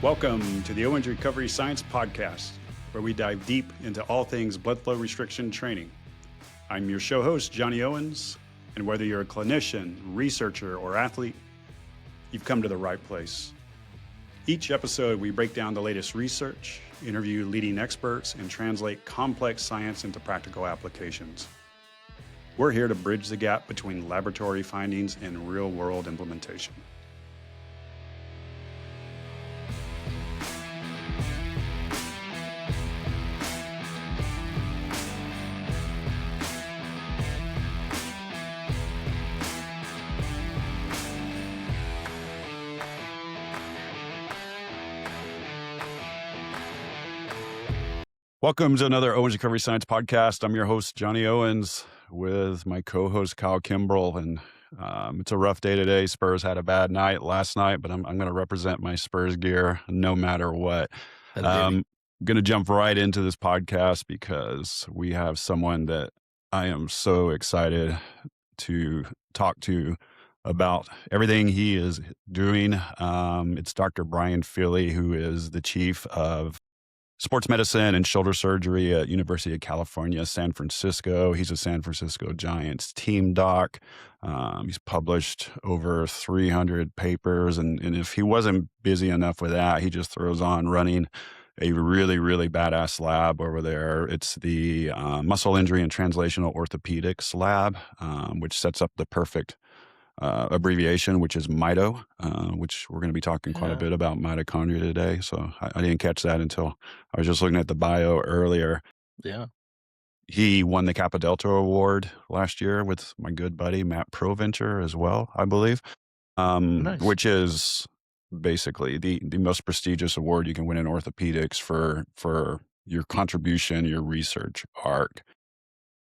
Welcome to the Owens Recovery Science Podcast, where we dive deep into all things blood flow restriction training. I'm your show host, Johnny Owens, and whether you're a clinician, researcher, or athlete, you've come to the right place. Each episode, we break down the latest research, interview leading experts, and translate complex science into practical applications. We're here to bridge the gap between laboratory findings and real-world implementation. Welcome to another Owens Recovery Science Podcast. I'm your host, Johnny Owens, with my co-host, Kyle Kimbrell. And it's a rough day today. Spurs had a bad night last night, but I'm going to represent my Spurs gear no matter what. I'm going to jump right into this podcast because we have someone that I am so excited to talk to about everything he is doing. It's Dr. Brian Feeley, who is the chief of sports medicine and shoulder surgery at University of California, San Francisco. He's a San Francisco Giants team doc. He's published over 300 papers. And if he wasn't busy enough with that, he just throws on running a really, really badass lab over there. It's the Muscle Injury and Translational Orthopedics Lab, which sets up the perfect abbreviation, which is Mito, which we're going to be talking quite a bit about mitochondria today. So I didn't catch that until I was just looking at the bio earlier. Yeah. He won the Kappa Delta Award last year with my good buddy, Matt Provencher as well, I believe, Nice. which is basically the most prestigious award you can win in orthopedics for your contribution, your research arc.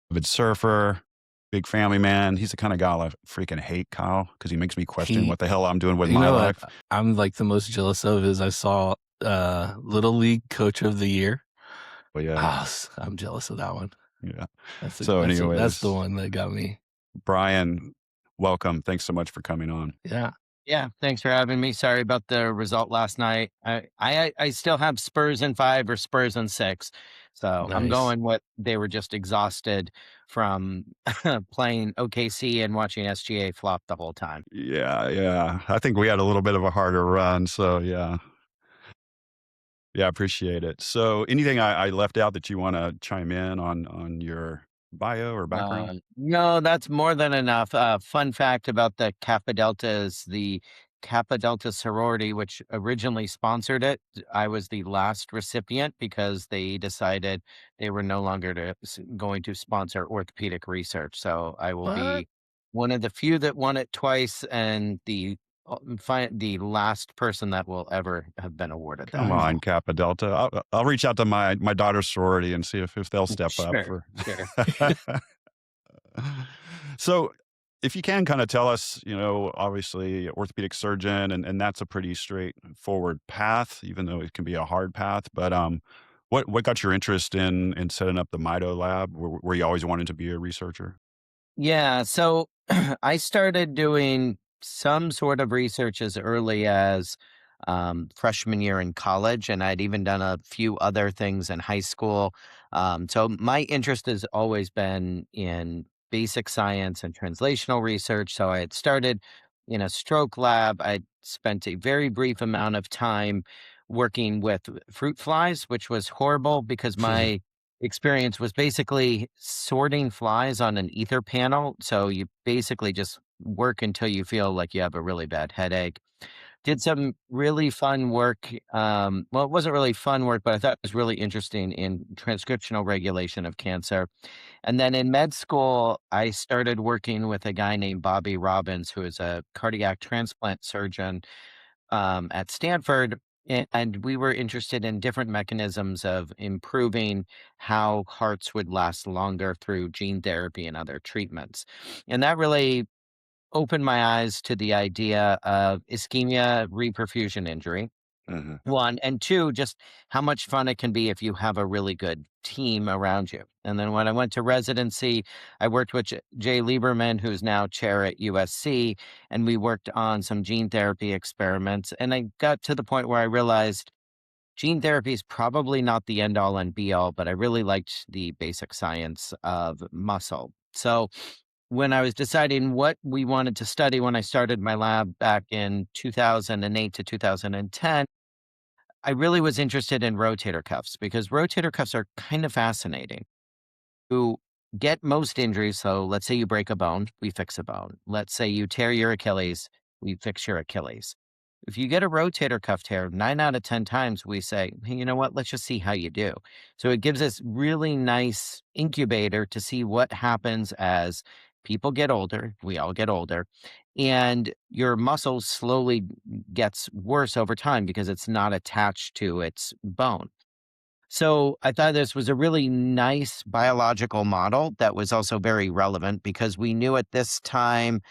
Avid surfer, big family man. He's the kind of guy I freaking hate, Kyle, because he makes me question what the hell I'm doing with my life. I'm like the most jealous of is I saw Little League Coach of the Year. But yeah, I'm jealous of that one. Yeah. That's the one that got me. Brian, welcome. Thanks so much for coming on. Yeah, thanks for having me. Sorry about the result last night. I still have Spurs in 5 or Spurs in 6. So I'm Nice. going what they were just exhausted from playing OKC and watching SGA flop the whole time. Yeah. I think we had a little bit of a harder run. So yeah, I appreciate it. So anything I left out that you want to chime in on your bio or background? No, that's more than enough. Fun fact about the Kappa Delta is the Kappa Delta sorority, which originally sponsored it. I was the last recipient because they decided they were no longer going to sponsor orthopedic research. So I will be one of the few that won it twice, and the last person that will ever have been awarded that. Come on, Kappa Delta. I'll reach out to my daughter's sorority and see if they'll step up. Sure. So if you can kind of tell us, obviously orthopedic surgeon, and that's a pretty straightforward path, even though it can be a hard path. But what got your interest in setting up the Mito lab? Were you always wanting to be a researcher? Yeah. So I started doing some sort of research as early as freshman year in college, and I'd even done a few other things in high school. So my interest has always been in basic science and translational research. So I had started in a stroke lab. I spent a very brief amount of time working with fruit flies, which was horrible because my experience was basically sorting flies on an ether panel. So you basically just work until you feel like you have a really bad headache. Did some really fun work. Well, it wasn't really fun work, but I thought it was really interesting in transcriptional regulation of cancer. And then in med school, I started working with a guy named Bobby Robbins, who is a cardiac transplant surgeon at Stanford. And we were interested in different mechanisms of improving how hearts would last longer through gene therapy and other treatments. And that really opened my eyes to the idea of ischemia-reperfusion injury. Mhm. One, and two, just how much fun it can be if you have a really good team around you. And then when I went to residency, I worked with Jay Lieberman, who's now chair at USC, and we worked on some gene therapy experiments. And I got to the point where I realized gene therapy is probably not the end all and be all, but I really liked the basic science of muscle. So when I was deciding what we wanted to study when I started my lab back in 2008 to 2010, I really was interested in rotator cuffs because rotator cuffs are kind of fascinating. Who get most injuries. So let's say you break a bone, we fix a bone. Let's say you tear your Achilles, we fix your Achilles. If you get a rotator cuff tear, 9 out of 10 times we say, hey, you know what? Let's just see how you do. So it gives us really nice incubator to see what happens as people get older. We all get older. And your muscle slowly gets worse over time because it's not attached to its bone. So I thought this was a really nice biological model that was also very relevant because we knew at this time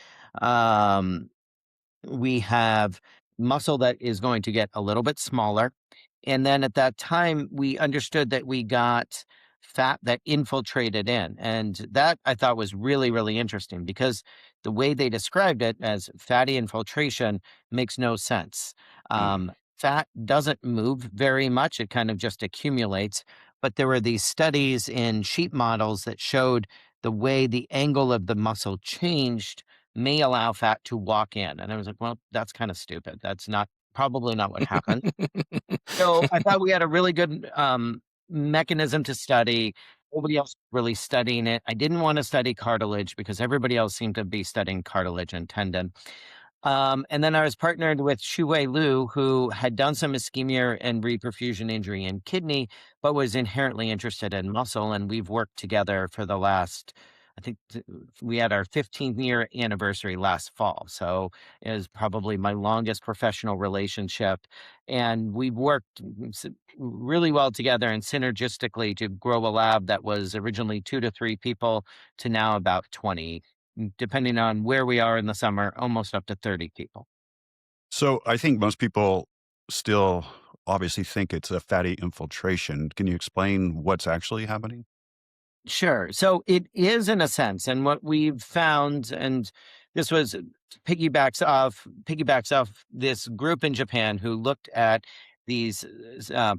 um, we have muscle that is going to get a little bit smaller. And then at that time, we understood that we got fat that infiltrated in. And that I thought was really, really interesting because the way they described it as fatty infiltration makes no sense. Mhm. Fat doesn't move very much, it kind of just accumulates. But there were these studies in sheep models that showed the way the angle of the muscle changed may allow fat to walk in. And I was like, well, that's kind of stupid. That's not probably not what happened. So I thought we had a really good mechanism to study. Nobody else really studying it. I didn't want to study cartilage because everybody else seemed to be studying cartilage and tendon. And then I was partnered with Shuwei Liu, who had done some ischemia and reperfusion injury in kidney, but was inherently interested in muscle. And we've worked together for the last, I think we had our 15th year anniversary last fall. So it was probably my longest professional relationship. And we've worked really well together and synergistically to grow a lab that was originally 2 to 3 people to now about 20, depending on where we are in the summer, almost up to 30 people. So I think most people still obviously think it's a fatty infiltration. Can you explain what's actually happening? Sure. So it is in a sense, and what we've found, and this was piggybacks off this group in Japan who looked at these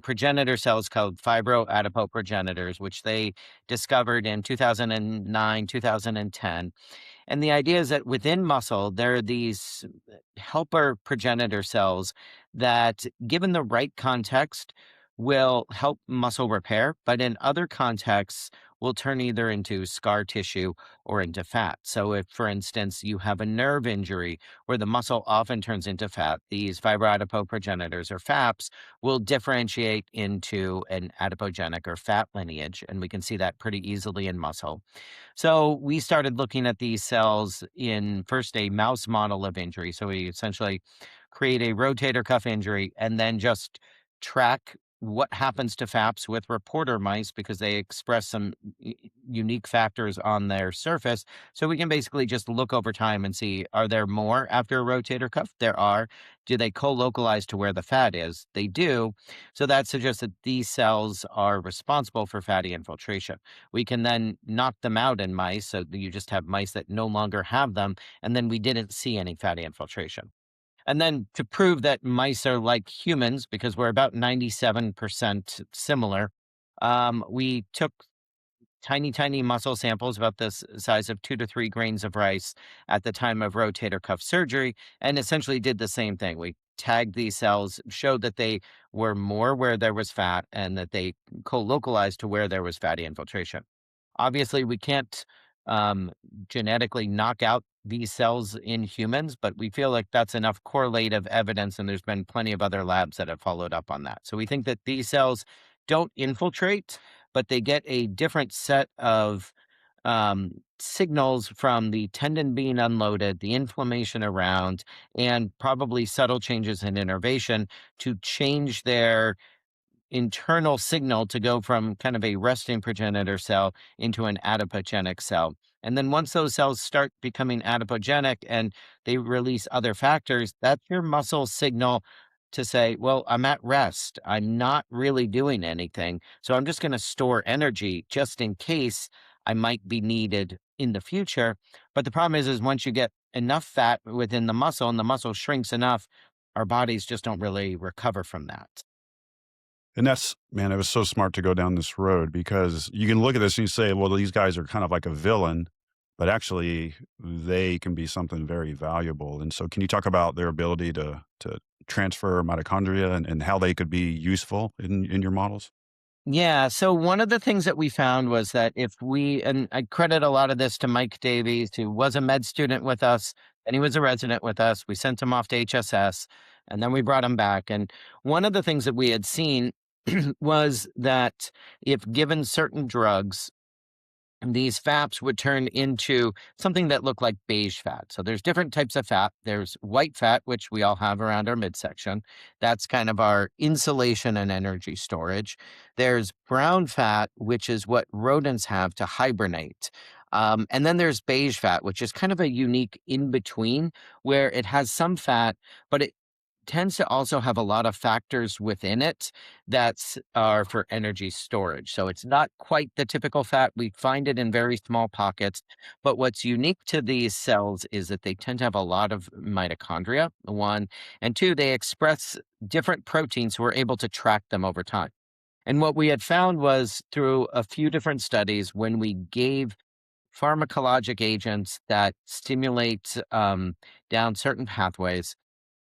progenitor cells called fibro-adipogenic, which they discovered in 2009, 2010. And the idea is that within muscle, there are these helper progenitor cells that, given the right context, will help muscle repair, but in other contexts, will turn either into scar tissue or into fat. So, if, for instance, you have a nerve injury where the muscle often turns into fat, these fibroadipoprogenitors or FAPs will differentiate into an adipogenic or fat lineage. And we can see that pretty easily in muscle. So we started looking at these cells in first a mouse model of injury. So we essentially create a rotator cuff injury and then just track what happens to FAPs with reporter mice because they express some unique factors on their surface. So we can basically just look over time and see, are there more after a rotator cuff? There are. Do they co-localize to where the fat is? They do. So that suggests that these cells are responsible for fatty infiltration. We can then knock them out in mice, so that you just have mice that no longer have them, and then we didn't see any fatty infiltration. And then to prove that mice are like humans, because we're about 97% similar, we took tiny, tiny muscle samples about the size of 2 to 3 grains of rice at the time of rotator cuff surgery, and essentially did the same thing. We tagged these cells, showed that they were more where there was fat, and that they co-localized to where there was fatty infiltration. Obviously, we can't um, genetically knock out these cells in humans, but we feel like that's enough correlative evidence, and there's been plenty of other labs that have followed up on that. So we think that these cells don't infiltrate, but they get a different set of signals from the tendon being unloaded, the inflammation around, and probably subtle changes in innervation to change their internal signal to go from kind of a resting progenitor cell into an adipogenic cell. And then once those cells start becoming adipogenic and they release other factors, that's your muscle signal to say, well, I'm at rest. I'm not really doing anything. So I'm just going to store energy just in case I might be needed in the future. But the problem is once you get enough fat within the muscle and the muscle shrinks enough, our bodies just don't really recover from that. And that's, man, it was so smart to go down this road because you can look at this and you say, well, these guys are kind of like a villain, but actually they can be something very valuable. And so can you talk about their ability to transfer mitochondria and how they could be useful in your models? Yeah. So one of the things that we found was that if we, and I credit a lot of this to Mike Davies, who was a med student with us, and he was a resident with us. We sent him off to HSS, and then we brought him back. And one of the things that we had seen was that if given certain drugs, these FAPs would turn into something that looked like beige fat. So there's different types of fat. There's white fat, which we all have around our midsection. That's kind of our insulation and energy storage. There's brown fat, which is what rodents have to hibernate. And then there's beige fat, which is kind of a unique in between where it has some fat, but it tends to also have a lot of factors within it that are for energy storage. So it's not quite the typical fat. We find it in very small pockets. But what's unique to these cells is that they tend to have a lot of mitochondria, one, and two, they express different proteins, so we're able to track them over time. And what we had found was through a few different studies, when we gave pharmacologic agents that stimulate down certain pathways,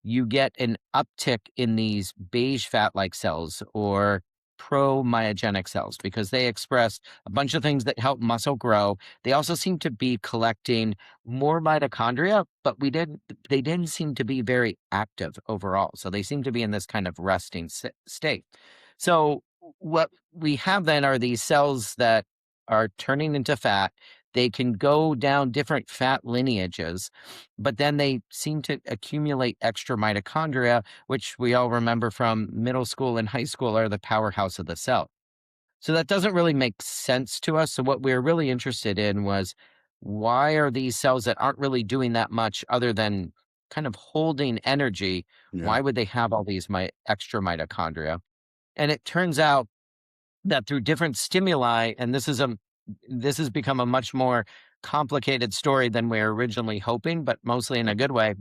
you get an uptick in these beige fat-like cells or pro-myogenic cells because they express a bunch of things that help muscle grow. They also seem to be collecting more mitochondria, but they didn't seem to be very active overall. So they seem to be in this kind of resting state. So what we have then are these cells that are turning into fat. They can go down different fat lineages, but then they seem to accumulate extra mitochondria, which we all remember from middle school and high school are the powerhouse of the cell. So that doesn't really make sense to us. So what we're really interested in was why are these cells that aren't really doing that much other than kind of holding energy, Yeah. why would they have all these extra mitochondria? And it turns out that through different stimuli, and this has become a much more complicated story than we were originally hoping, but mostly in a good way.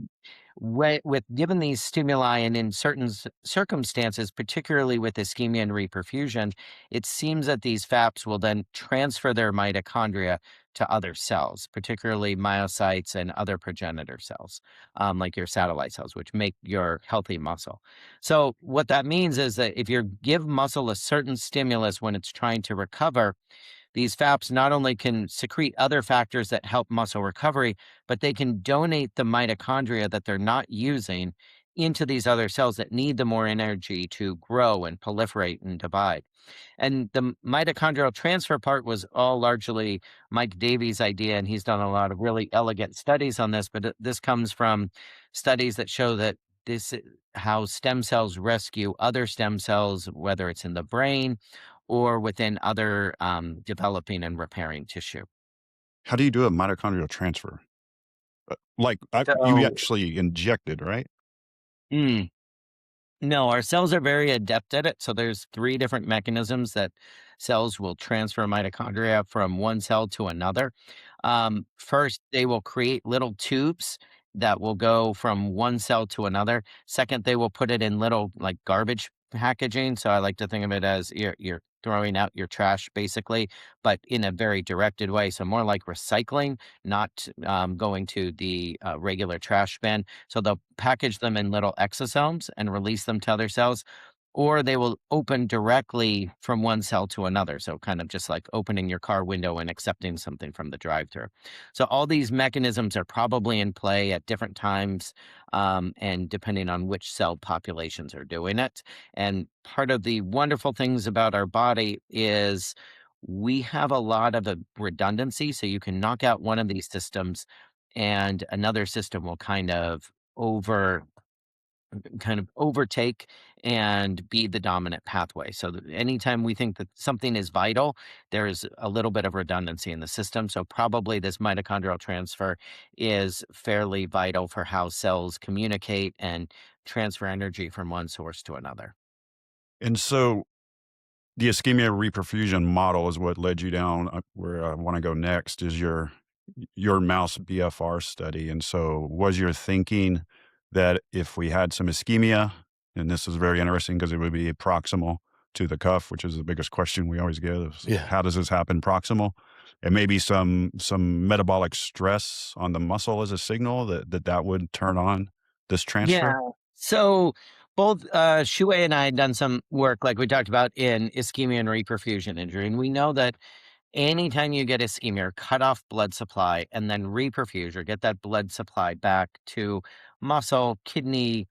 With given these stimuli and in certain circumstances, particularly with ischemia and reperfusion, it seems that these FAPs will then transfer their mitochondria to other cells, particularly myocytes and other progenitor cells, like your satellite cells, which make your healthy muscle. So what that means is that if you give muscle a certain stimulus when it's trying to recover, these FAPs not only can secrete other factors that help muscle recovery, but they can donate the mitochondria that they're not using into these other cells that need the more energy to grow and proliferate and divide. And the mitochondrial transfer part was all largely Mike Davies' idea, and he's done a lot of really elegant studies on this, but this comes from studies that show that this how stem cells rescue other stem cells, whether it's in the brain or within other developing and repairing tissue. How do you do a mitochondrial transfer? You So, actually injected, right? mm, no, our cells are very adept at it. So there's three different mechanisms that cells will transfer mitochondria from one cell to another. First, they will create little tubes that will go from one cell to another. Second, they will put it in little like garbage packaging. So I like to think of it as you're throwing out your trash basically, but in a very directed way. So more like recycling, not going to the regular trash bin. So they'll package them in little exosomes and release them to other cells, or they will open directly from one cell to another. So kind of just like opening your car window and accepting something from the drive-through. So all these mechanisms are probably in play at different times, and depending on which cell populations are doing it. And part of the wonderful things about our body is we have a lot of the redundancy. So you can knock out one of these systems and another system will over kind of overtake and be the dominant pathway. So that anytime we think that something is vital, there is a little bit of redundancy in the system. So probably this mitochondrial transfer is fairly vital for how cells communicate and transfer energy from one source to another. And so the ischemia-reperfusion model is what led you down where I want to go next is your mouse BFR study. And so was your thinking that if we had some ischemia, and this is very interesting because it would be proximal to the cuff, which is the biggest question we always get is Yeah. how does this happen proximal? And maybe some metabolic stress on the muscle as a signal that would turn on this Yeah. transfer? So both Shui and I had done some work, like we talked about, in ischemia and reperfusion injury. And we know that anytime you get ischemia or cut off blood supply and then reperfuse or get that blood supply back to muscle, kidney,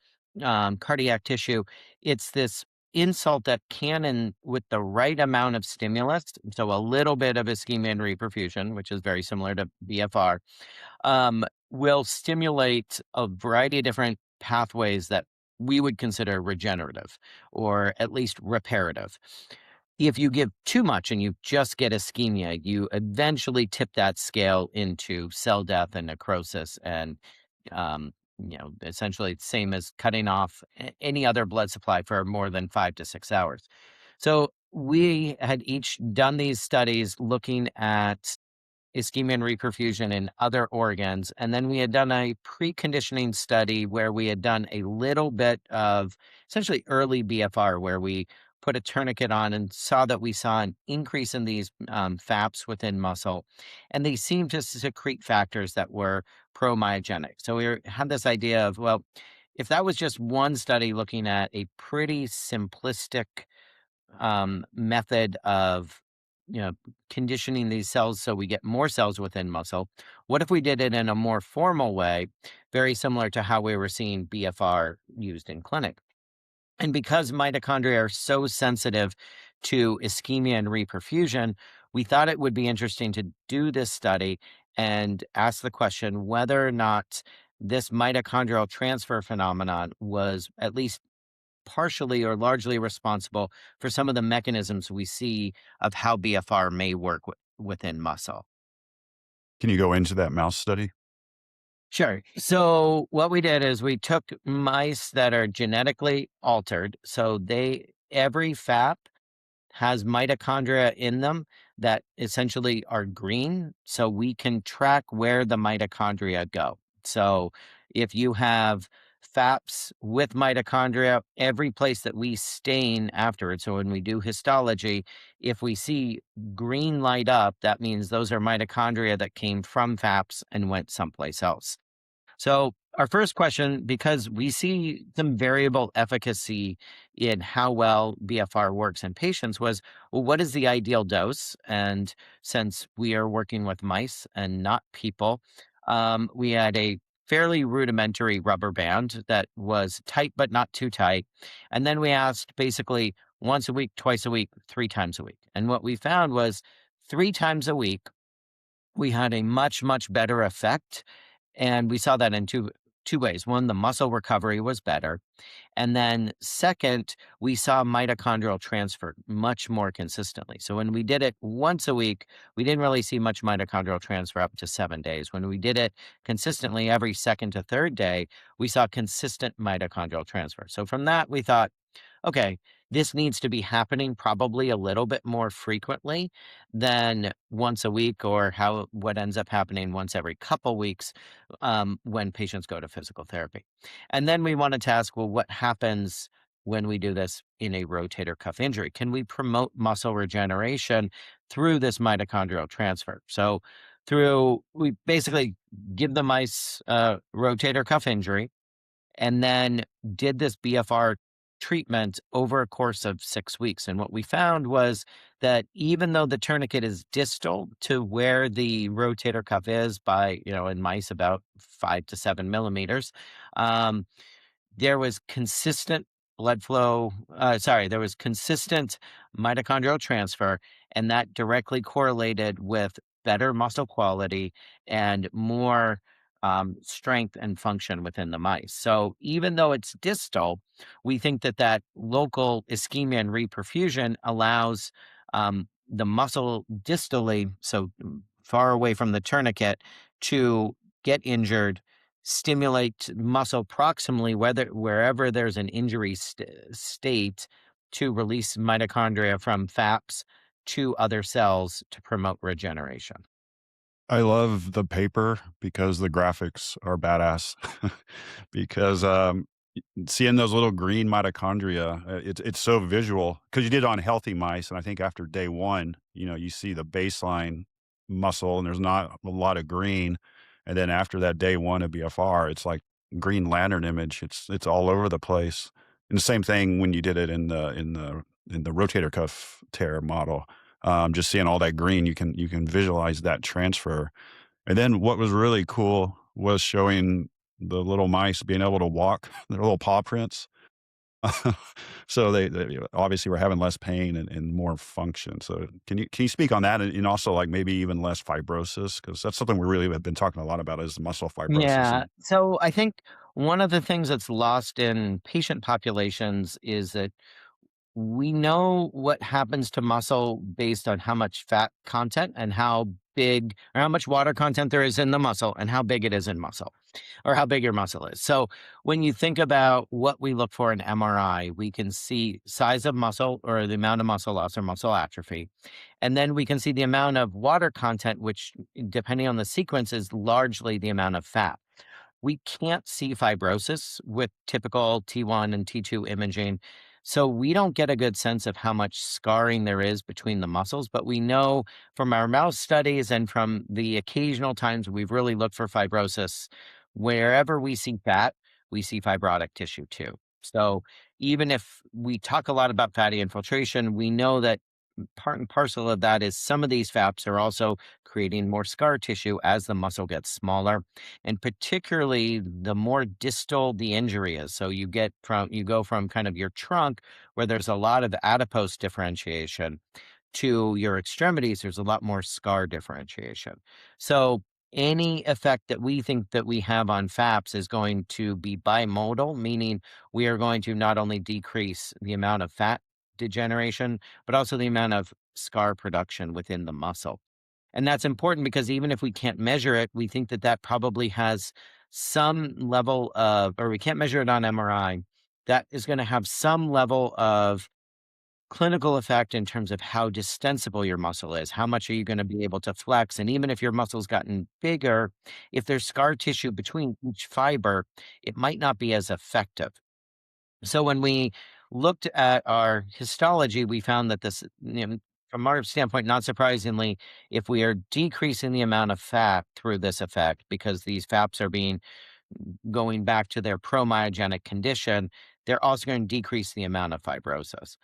cardiac tissue, it's this insult that can, and with the right amount of stimulus, so a little bit of ischemia and reperfusion, which is very similar to BFR, will stimulate a variety of different pathways that we would consider regenerative or at least reparative. If you give too much and you just get ischemia, you eventually tip that scale into cell death and necrosis, and essentially it's same as cutting off any other blood supply for more than 5 to 6 hours. So we had each done these studies looking at ischemia and reperfusion in other organs. And then we had done a preconditioning study where we had done a little bit of essentially early BFR, where we put a tourniquet on and we saw an increase in these FAPs within muscle. And they seemed to secrete factors that were pro-myogenic. So had this idea of, well, if that was just one study looking at a pretty simplistic method of conditioning these cells so we get more cells within muscle, what if we did it in a more formal way, very similar to how we were seeing BFR used in clinic? And because mitochondria are so sensitive to ischemia and reperfusion, we thought it would be interesting to do this study and ask the question whether or not this mitochondrial transfer phenomenon was at least partially or largely responsible for some of the mechanisms we see of how BFR may work within muscle. Can you go into that mouse study? Sure. So what we did is we took mice that are genetically altered. So every FAP has mitochondria in them that essentially are green, so we can track where the mitochondria go. So if you have FAPs with mitochondria, every place that we stain afterwards, so when we do histology, if we see green light up, that means those are mitochondria that came from FAPs and went someplace else. So, our first question, because we see some variable efficacy in how well BFR works in patients, was, well, what is the ideal dose? And since we are working with mice and not people, we had a fairly rudimentary rubber band that was tight but not too tight. And then we asked basically once a week, twice a week, 3 times a week. And what we found was 3 times a week, we had a much, much better effect. And we saw that in two ways. One, the muscle recovery was better. And then second, we saw mitochondrial transfer much more consistently. So when we did it once a week, we didn't really see much mitochondrial transfer up to 7 days. When we did it consistently every second to third day, we saw consistent mitochondrial transfer. So from that, we thought, okay, this needs to be happening probably a little bit more frequently than once a week, or what ends up happening once every couple weeks when patients go to physical therapy. And then we wanted to ask, well, what happens when we do this in a rotator cuff injury? Can we promote muscle regeneration through this mitochondrial transfer? So we basically give the mice rotator cuff injury, and then did this BFR treatment over a course of 6 weeks. And what we found was that even though the tourniquet is distal to where the rotator cuff is by, in mice about 5 to 7 millimeters, um, there was consistent blood flow. There was consistent mitochondrial transfer, and that directly correlated with better muscle quality and more strength and function within the mice. So even though it's distal, we think that local ischemia and reperfusion allows the muscle distally, so far away from the tourniquet, to get injured, stimulate muscle proximally, wherever there's an injury state, to release mitochondria from FAPs to other cells to promote regeneration. I love the paper because the graphics are badass. Because, seeing those little green mitochondria, it's so visual because you did it on healthy mice, and I think after day 1, you see the baseline muscle, and there's not a lot of green, and then after that day 1 of BFR, it's like green lantern image. It's all over the place. And the same thing when you did it in the rotator cuff tear model. Just seeing all that green, you can visualize that transfer. And then what was really cool was showing the little mice being able to walk, their little paw prints. So they obviously were having less pain and more function. So can you speak on that, and also like maybe even less fibrosis? Because that's something we really have been talking a lot about is muscle fibrosis. Yeah. And So I think one of the things that's lost in patient populations is that we know what happens to muscle based on how much fat content and how big or how much water content there is in the muscle and how big it is in muscle or how big your muscle is. So when you think about what we look for in MRI, we can see size of muscle or the amount of muscle loss or muscle atrophy. And then we can see the amount of water content, which depending on the sequence is largely the amount of fat. We can't see fibrosis with typical T1 and T2 imaging. So we don't get a good sense of how much scarring there is between the muscles, but we know from our mouse studies and from the occasional times we've really looked for fibrosis, wherever we see fat, we see fibrotic tissue too. So even if we talk a lot about fatty infiltration, we know that part and parcel of that is some of these FAPs are also creating more scar tissue as the muscle gets smaller, and particularly the more distal the injury is. So you go from kind of your trunk where there's a lot of adipose differentiation to your extremities, there's a lot more scar differentiation. So any effect that we think that we have on FAPs is going to be bimodal, meaning we are going to not only decrease the amount of fat degeneration, but also the amount of scar production within the muscle. And that's important because even if we can't measure it, we think that that probably has some level of, or we can't measure it on MRI, that is going to have some level of clinical effect in terms of how distensible your muscle is. How much are you going to be able to flex? And even if your muscle's gotten bigger, if there's scar tissue between each fiber, it might not be as effective. So when we looked at our histology, we found that this, from our standpoint, not surprisingly, if we are decreasing the amount of fat through this effect, because these FAPs are going back to their promyogenic condition, they're also going to decrease the amount of fibrosis.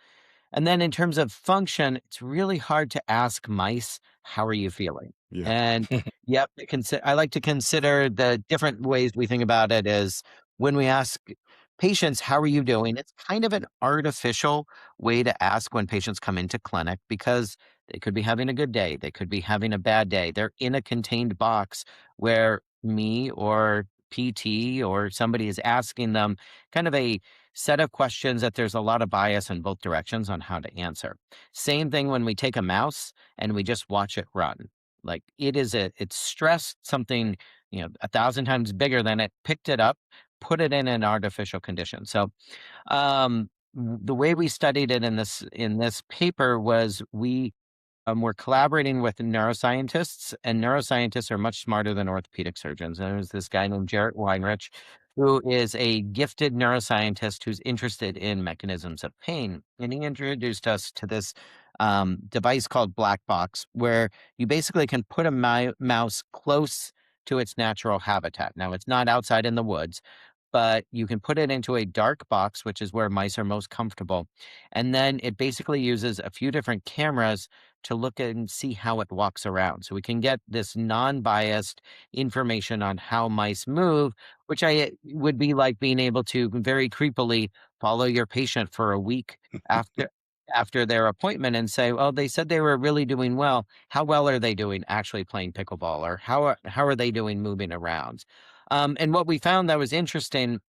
And then in terms of function, it's really hard to ask mice, how are you feeling? yeah, And yep, I like to consider the different ways we think about it is when we ask patients, how are you doing? It's kind of an artificial way to ask when patients come into clinic because they could be having a good day. They could be having a bad day. They're in a contained box where me or PT or somebody is asking them kind of a set of questions that there's a lot of bias in both directions on how to answer. Same thing when we take a mouse and we just watch it run. Like it's stressed something, 1,000 times bigger than it, picked it up, put it in an artificial condition. So the way we studied it in this paper was we're collaborating with neuroscientists, and neuroscientists are much smarter than orthopedic surgeons. And there's this guy named Jarrett Weinrich, who is a gifted neuroscientist who's interested in mechanisms of pain. And he introduced us to this device called Black Box, where you basically can put a mouse close to its natural habitat. Now, it's not outside in the woods, but you can put it into a dark box, which is where mice are most comfortable. And then it basically uses a few different cameras to look and see how it walks around. So we can get this non-biased information on how mice move, which would be like being able to very creepily follow your patient for a week after their appointment and say, well, they said they were really doing well. How well are they doing actually playing pickleball, or how are they doing moving around? And what we found that was interesting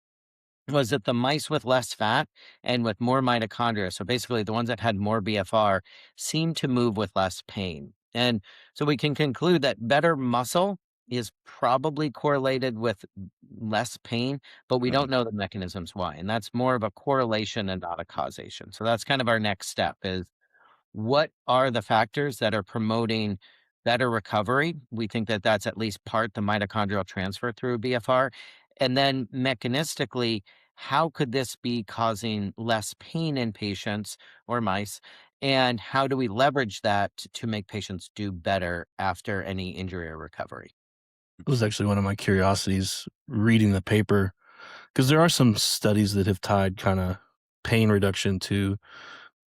was that the mice with less fat and with more mitochondria, so basically the ones that had more BFR, seemed to move with less pain. And so we can conclude that better muscle is probably correlated with less pain, but we Uh, don't know the mechanisms why. And that's more of a correlation and not a causation. So that's kind of our next step is what are the factors that are promoting better recovery? We think that that's at least part the mitochondrial transfer through BFR. And then mechanistically, how could this be causing less pain in patients or mice? And how do we leverage that to make patients do better after any injury or recovery? It was actually one of my curiosities reading the paper because there are some studies that have tied kind of pain reduction to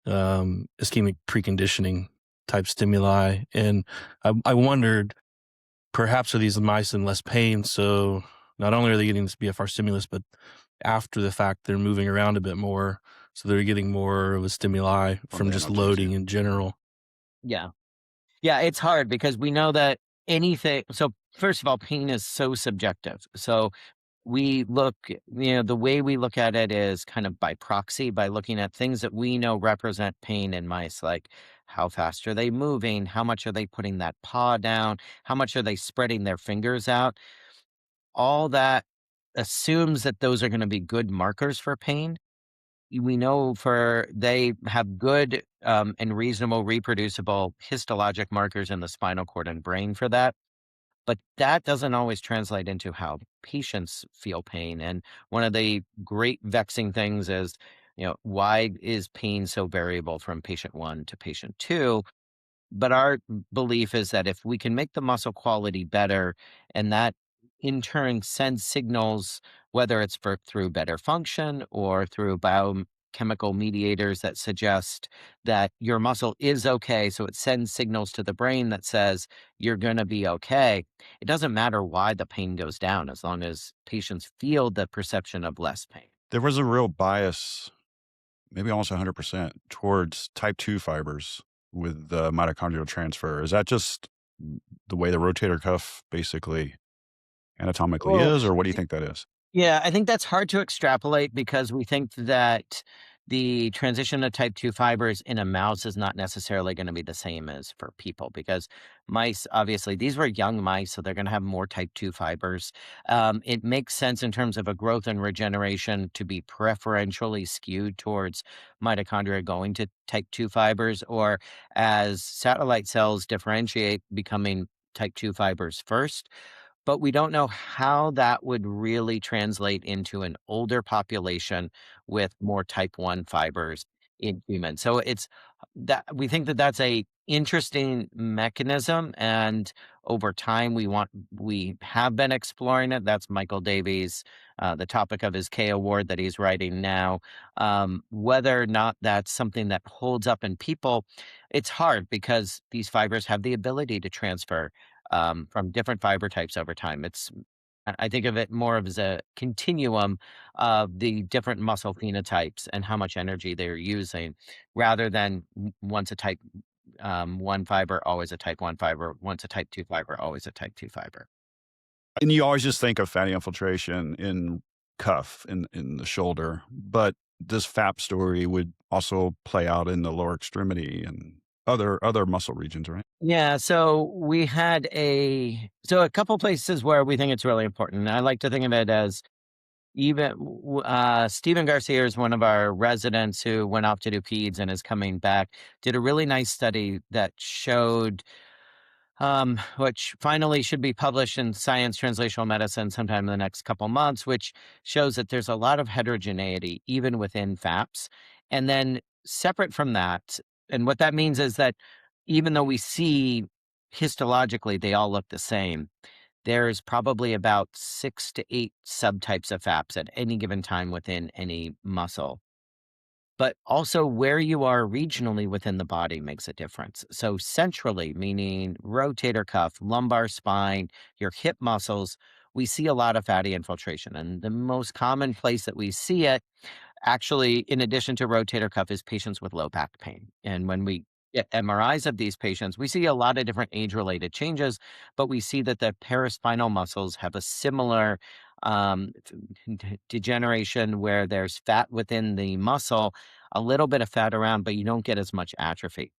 ischemic preconditioning type stimuli. And I wondered, perhaps are these mice in less pain? So not only are they getting this BFR stimulus, but after the fact, they're moving around a bit more. So they're getting more of a stimuli from from the just analgesia. loading in general. Yeah. Yeah, it's hard because we know that anything. So, first of all, pain is so subjective. So, we look, the way we look at it is kind of by proxy, by looking at things that we know represent pain in mice, like how fast are they moving? How much are they putting that paw down? How much are they spreading their fingers out? All that assumes that those are going to be good markers for pain. We know for they have good and reasonable reproducible histologic markers in the spinal cord and brain for that. But that doesn't always translate into how patients feel pain. And one of the great vexing things is, why is pain so variable from patient one to patient two? But our belief is that if we can make the muscle quality better and that in turn sends signals, whether it's through better function or through biochemical mediators that suggest that your muscle is okay. So it sends signals to the brain that says you're going to be okay. It doesn't matter why the pain goes down as long as patients feel the perception of less pain. There was a real bias, maybe almost 100%, towards type 2 fibers with the mitochondrial transfer. Is that just the way the rotator cuff basically anatomically Well, is, or what do you think that is? yeah, I think that's hard to extrapolate because we think that the transition to type 2 fibers in a mouse is not necessarily going to be the same as for people because mice, obviously, these were young mice, so they're going to have more type 2 fibers. It makes sense in terms of a growth and regeneration to be preferentially skewed towards mitochondria going to type 2 fibers, or as satellite cells differentiate, becoming type 2 fibers first, but we don't know how that would really translate into an older population with more type 1 fibers in humans. So it's that we think that that's a interesting mechanism, and over time we have been exploring it. That's Michael Davies, the topic of his K award that he's writing now. Whether or not that's something that holds up in people, it's hard because these fibers have the ability to transfer from different fiber types over time. I think of it more of as a continuum of the different muscle phenotypes and how much energy they're using, rather than once a type 1 fiber, always a type 1 fiber, once a type 2 fiber, always a type 2 fiber. And you always just think of fatty infiltration in cuff, in the shoulder, but this FAP story would also play out in the lower extremity and other muscle regions, right? Yeah, so we had a couple places where we think it's really important. I like to think of it as even Stephen Garcia is one of our residents who went off to do peds and is coming back. Did a really nice study that showed, which finally should be published in Science Translational Medicine sometime in the next couple months, which shows that there's a lot of heterogeneity even within FAPs. And then separate from that, and what that means is that even though we see histologically they all look the same, there's probably about 6 to 8 subtypes of FAPs at any given time within any muscle. But also where you are regionally within the body makes a difference. So centrally, meaning rotator cuff, lumbar spine, your hip muscles, we see a lot of fatty infiltration. And the most common place that we see it, actually, in addition to rotator cuff, is patients with low back pain. And when we get MRIs of these patients, we see a lot of different age-related changes, but we see that the paraspinal muscles have a similar degeneration where there's fat within the muscle, a little bit of fat around, but you don't get as much atrophy.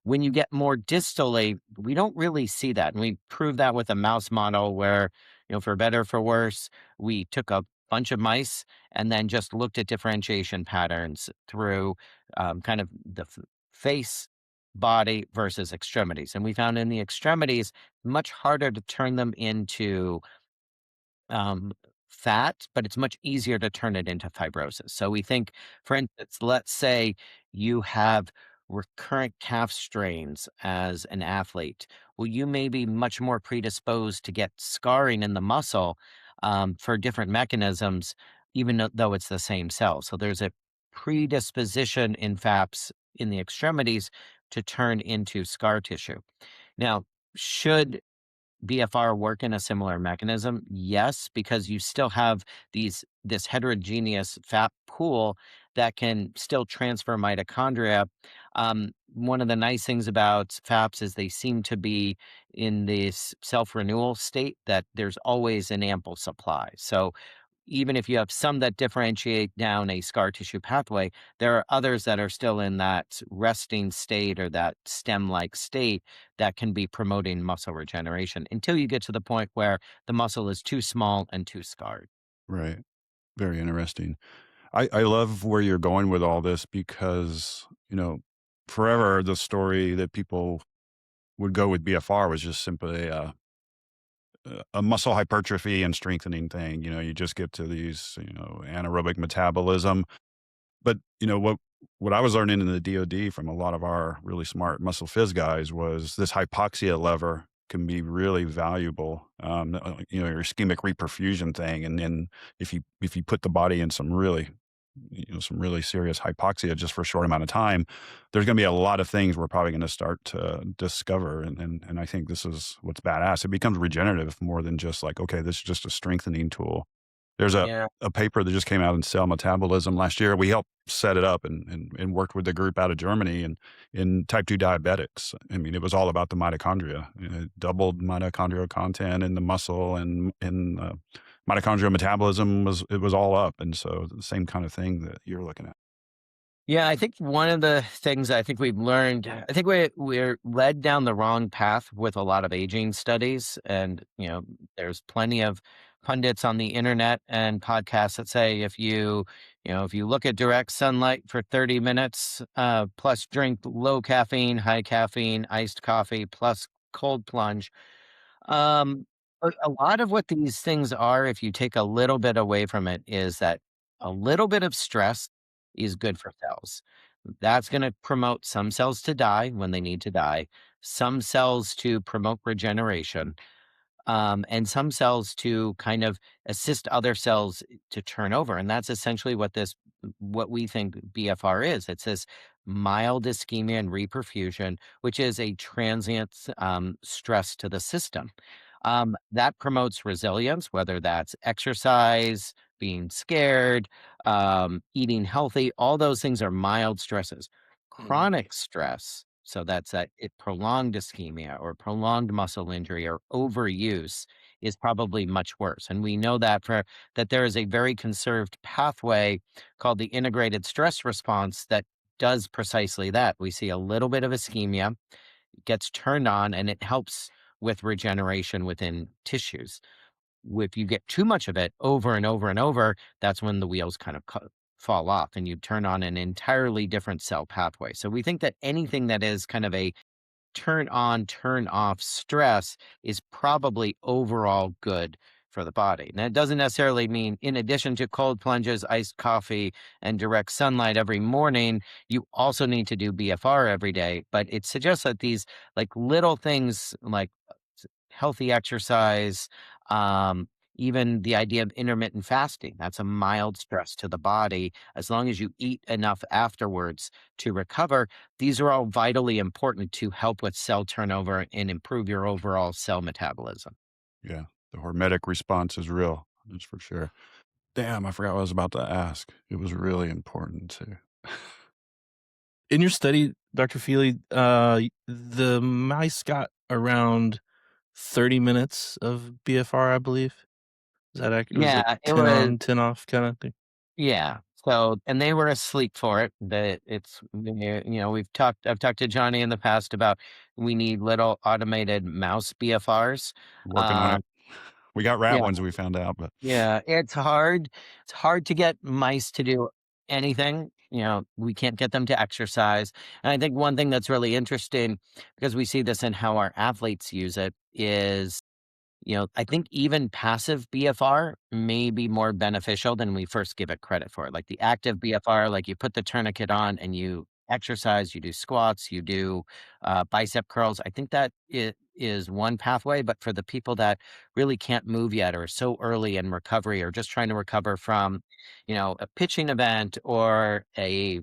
When you get more distally, we don't really see that. And we proved that with a mouse model where, for better or for worse, we took a bunch of mice and then just looked at differentiation patterns through kind of the face, body versus extremities. And we found in the extremities, much harder to turn them into um, fat, but it's much easier to turn it into fibrosis. So we think, for instance, let's say you have recurrent calf strains as an athlete. Well, you may be much more predisposed to get scarring in the muscle for different mechanisms, even though it's the same cell. So there's a predisposition in FAPs in the extremities to turn into scar tissue. Now, should BFR work in a similar mechanism? Yes, because you still have this heterogeneous fat pool that can still transfer mitochondria. One of the nice things about FAPs is they seem to be in this self-renewal state that there's always an ample supply. So even if you have some that differentiate down a scar tissue pathway, there are others that are still in that resting state or that stem like state that can be promoting muscle regeneration until you get to the point where the muscle is too small and too scarred. Right. Very interesting. I love where you're going with all this because, forever the story that people would go with BFR was just simply a muscle hypertrophy and strengthening thing. You just get to these, anaerobic metabolism. But what I was learning in the DoD from a lot of our really smart muscle phys guys was this hypoxia lever can be really valuable. Your ischemic reperfusion thing, and then if you put the body in some really serious hypoxia just for a short amount of time, there's going to be a lot of things we're probably going to start to discover. And I think this is what's badass. It becomes regenerative more than just like, okay, this is just a strengthening tool. There's Yeah. a paper that just came out in Cell Metabolism last year. We helped set it up and worked with a group out of Germany and in type 2 diabetics. I mean, it was all about the mitochondria. It doubled mitochondrial content in the muscle and in mitochondrial metabolism was all up. And so the same kind of thing that you're looking at. Yeah, I think one of the things I think we've learned, I think we're led down the wrong path with a lot of aging studies. And, there's plenty of pundits on the internet and podcasts that say if you look at direct sunlight for 30 minutes, plus drink low caffeine, high caffeine, iced coffee, plus cold plunge, a lot of what these things are, if you take a little bit away from it, is that a little bit of stress is good for cells. That's going to promote some cells to die when they need to die, some cells to promote regeneration, and some cells to kind of assist other cells to turn over. And that's essentially what we think BFR is. It's this mild ischemia and reperfusion, which is a transient stress to the system. That promotes resilience, whether that's exercise, being scared, eating healthy. All those things are mild stresses. Chronic stress, so that's prolonged ischemia or prolonged muscle injury or overuse, is probably much worse. And we know that there is a very conserved pathway called the integrated stress response that does precisely that. We see a little bit of ischemia, gets turned on, and it helps with regeneration within tissues. If you get too much of it over and over and over, that's when the wheels kind of fall off and you turn on an entirely different cell pathway. So we think that anything that is kind of a turn on, turn off stress is probably overall good for the body. Now, it doesn't necessarily mean, in addition to cold plunges, iced coffee, and direct sunlight every morning, you also need to do BFR every day. But it suggests that these little things like healthy exercise, um, even the idea of intermittent fasting, that's a mild stress to the body. As long as you eat enough afterwards to recover, these are all vitally important to help with cell turnover and improve your overall cell metabolism. Yeah. The hormetic response is real. That's for sure. Damn, I forgot what I was about to ask. It was really important too. In your study, Dr. Feeley, the mice got around 30 minutes of BFR, I believe. Is that accurate? Was it Yeah, it 10 was. on, 10 off kind of thing? Yeah. So, and they were asleep for it. That it's, I've talked to Johnny in the past about we need little automated mouse BFRs. Working on Uh, it. We got rat yeah, ones we found out, but yeah, it's hard. It's hard to get mice to do anything. We can't get them to exercise. And I think one thing that's really interesting, because we see this in how our athletes use it, is I think even passive BFR may be more beneficial than we first give it credit for. Like the active BFR, like you put the tourniquet on and you exercise, you do squats, you do bicep curls. I think that it is one pathway, but for the people that really can't move yet or are so early in recovery or just trying to recover from, a pitching event or a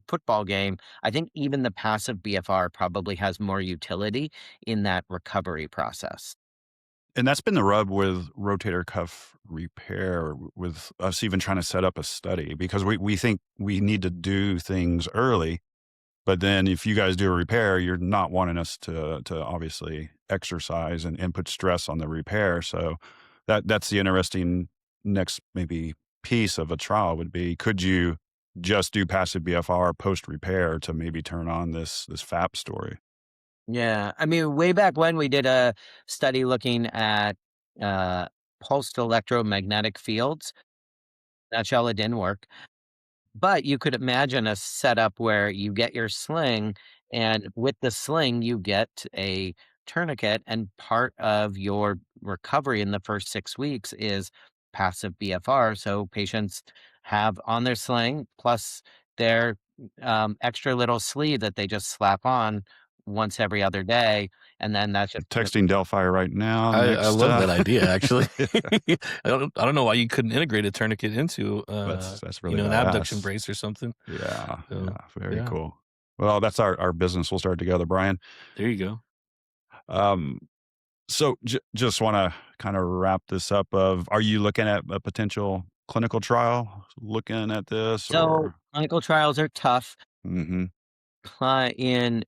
football game, I think even the passive BFR probably has more utility in that recovery process. and that's been the rub with rotator cuff repair, with us even trying to set up a study, because we think we need to do things early, but then if you guys do a repair, you're not wanting us to obviously exercise and put stress on the repair. So that's the interesting next maybe piece of a trial would be, could you just do passive BFR post repair to maybe turn on this FAP story? Yeah. I mean, way back when we did a study looking at uh, pulsed electromagnetic fields, nutshell, it didn't work. But you could imagine a setup where you get your sling, and with the sling, you get a tourniquet, and part of your recovery in the first 6 weeks is passive BFR. So patients have on their sling plus their extra little sleeve that they just slap on once every other day. And then that's just Texting Delphi right now. I Next, love that idea, actually. I don't know why you couldn't integrate a tourniquet into, that's really an abduction badass. brace or something. Yeah, So, yeah, very yeah, cool. Well, that's our business. We'll start together, Brian. there you go. Um, so just want to kind of wrap this up. Are you looking at a potential clinical trial? Looking at this, so or clinical trials are tough. hmm In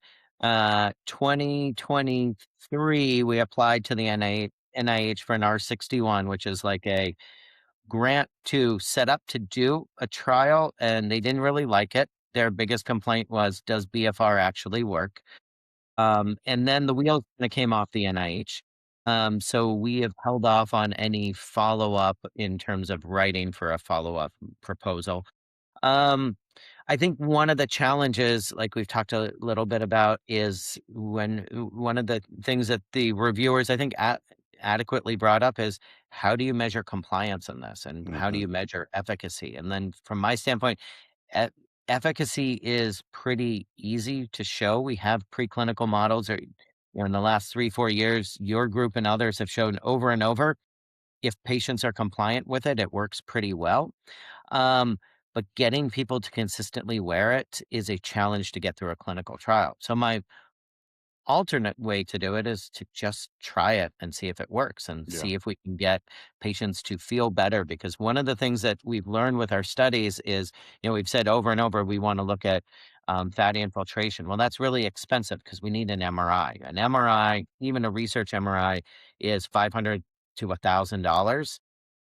2023, we applied to the NIH for an R61, which is like a grant to set up to do a trial, and they didn't really like it. Their biggest complaint was, does BFR actually work? And then the wheels kind of came off the NIH. So we have held off on any follow up in terms of writing for a follow up proposal. Um, I think one of the challenges, like we've talked a little bit about, is when one of the things that the reviewers, I think, adequately brought up is, how do you measure compliance in this, and how do hmm you measure efficacy? And then, from my standpoint, e- efficacy is pretty easy to show. We have preclinical models, or in the last 3-4 years, your group and others have shown over and over, if patients are compliant with it, it works pretty well. Um, but getting people to consistently wear it is a challenge to get through a clinical trial. So my alternate way to do it is to just try it and see if it works and yeah, see if we can get patients to feel better. Because one of the things that we've learned with our studies is, we've said over and over, we want to look at fatty infiltration. Well, that's really expensive because we need an MRI. An MRI, even a research MRI, is $500 to $1,000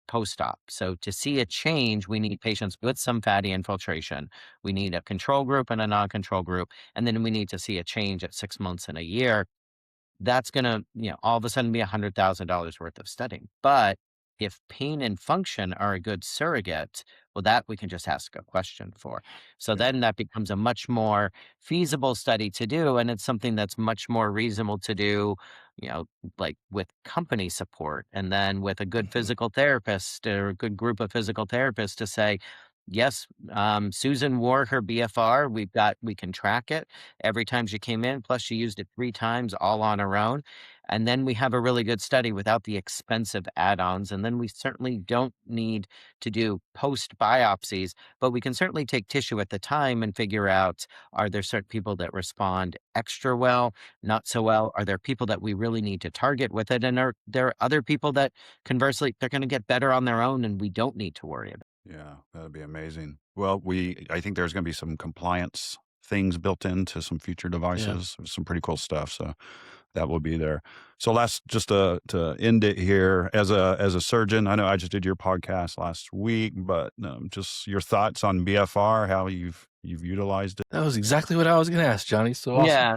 post-op. So to see a change, we need patients with some fatty infiltration. We need a control group and a non-control group, and then we need to see a change at 6 months and a year. That's gonna, all of a sudden be $100,000 worth of studying. But if pain and function are a good surrogate, well, that we can just ask a question for. So yeah, then that becomes a much more feasible study to do, and it's something that's much more reasonable to do, you know, like with company support, and then with a good hmm physical therapist or a good group of physical therapists to say, yes, Susan wore her BFR. We can track it every time she came in. Plus, she used it 3 times all on her own. And then we have a really good study without the expensive add ons. And then we certainly don't need to do post biopsies, but we can certainly take tissue at the time and figure out, are there certain people that respond extra well, not so well? Are there people that we really need to target with it? And are there other people that conversely, they're going to get better on their own and we don't need to worry about? yeah. That'd be amazing. Well, I think there's going to be some compliance things built into some future Yeah. devices. Some pretty cool stuff. So that will be there. So just to end it here, as a surgeon, I know I just did your podcast last week, but just your thoughts on BFR, how you've utilized it. That was exactly what I was going to ask, Johnny. So awesome. Yeah.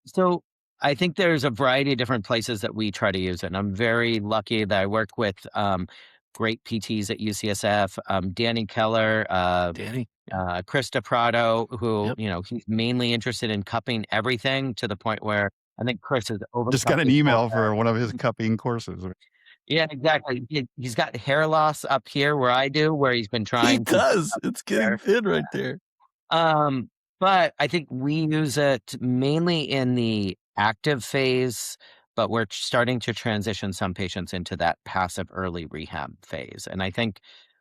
So I think there's a variety of different places that we try to use it. And I'm very lucky that I work with great PTs at UCSF, Danny Keller, Danny. Krista Prado, who, Yep. he's mainly interested in cupping everything to the point where I think Chris is over. Just got an email for one of his cupping courses. Yeah, exactly. He's got hair loss up here where I do, where he's been He trying to. does. It's getting thin right there. But I think we use it mainly in the active phase, but we're starting to transition some patients into that passive early rehab phase. And I think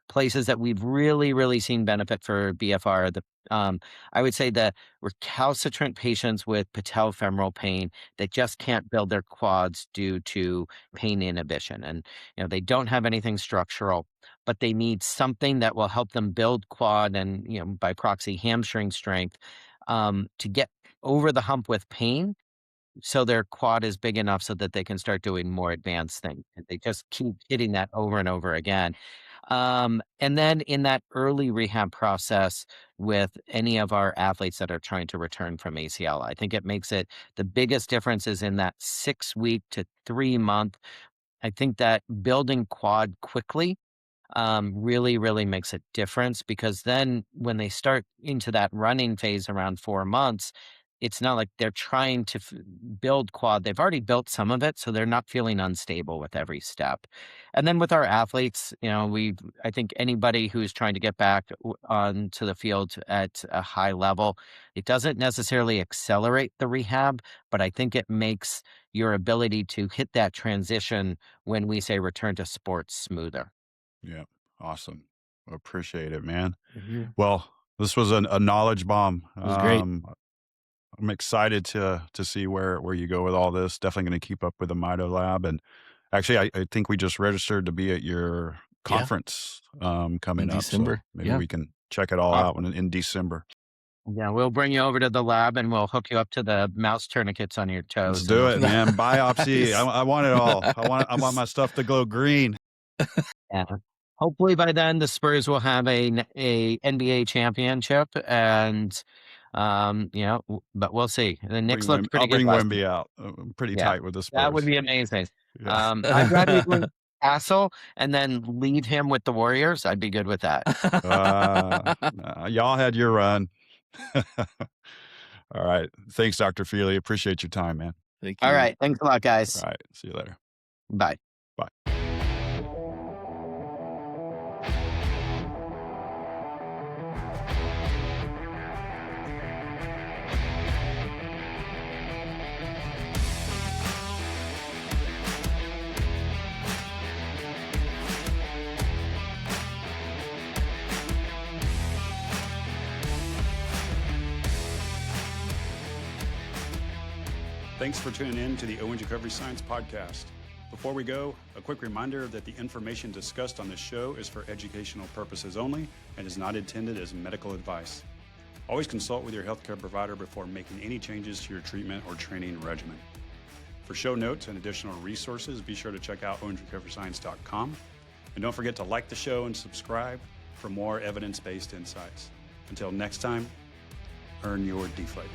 places that we've really, really seen benefit for BFR, I would say the recalcitrant patients with patellofemoral pain that just can't build their quads due to pain inhibition. And, they don't have anything structural, but they need something that will help them build quad and, by proxy, hamstring strength to get over the hump with pain so their quad is big enough so that they can start doing more advanced things. They just keep hitting that over and over again. And then in that early rehab process with any of our athletes that are trying to return from ACL, I think it makes it the biggest difference is in that 6 week to 3 month. I think that building quad quickly really, really makes a difference, because then when they start into that running phase around 4 months, it's not like they're trying to build quad. They've already built some of it, so they're not feeling unstable with every step. And then with our athletes, I think anybody who's trying to get back onto the field at a high level, it doesn't necessarily accelerate the rehab, but I think it makes your ability to hit that transition when we say return to sports smoother. Yeah. Awesome. Appreciate it, man. Mm-hmm. Well, this was a knowledge bomb. It was great. I'm excited to see where you go with all this. Definitely going to keep up with the Mito lab. And actually, I think we just registered to be at your conference coming in up. December. So maybe we can check it all out in December. Yeah, we'll bring you over to the lab and we'll hook you up to the mouse tourniquets on your toes. Let's do it, man. Biopsy. Nice. I want it all. I want my stuff to glow green. Yeah. Hopefully by then the Spurs will have a NBA championship, and but we'll see. The Knicks looked pretty good. I'll bring Wemby out. I'm pretty tight with the Spurs. That would be amazing. Yeah. I'd rather bring Castle and then leave him with the Warriors. I'd be good with that. Y'all had your run. All right. Thanks, Dr. Feeley. Appreciate your time, man. Thank you. All right. Thanks a lot, guys. All right. See you later. Bye. Bye. Thanks for tuning in to the Owens Recovery Science Podcast. Before we go, a quick reminder that the information discussed on this show is for educational purposes only and is not intended as medical advice. Always consult with your healthcare provider before making any changes to your treatment or training regimen. For show notes and additional resources, be sure to check out owensrecoveryscience.com. And don't forget to like the show and subscribe for more evidence-based insights. Until next time, earn your deflate.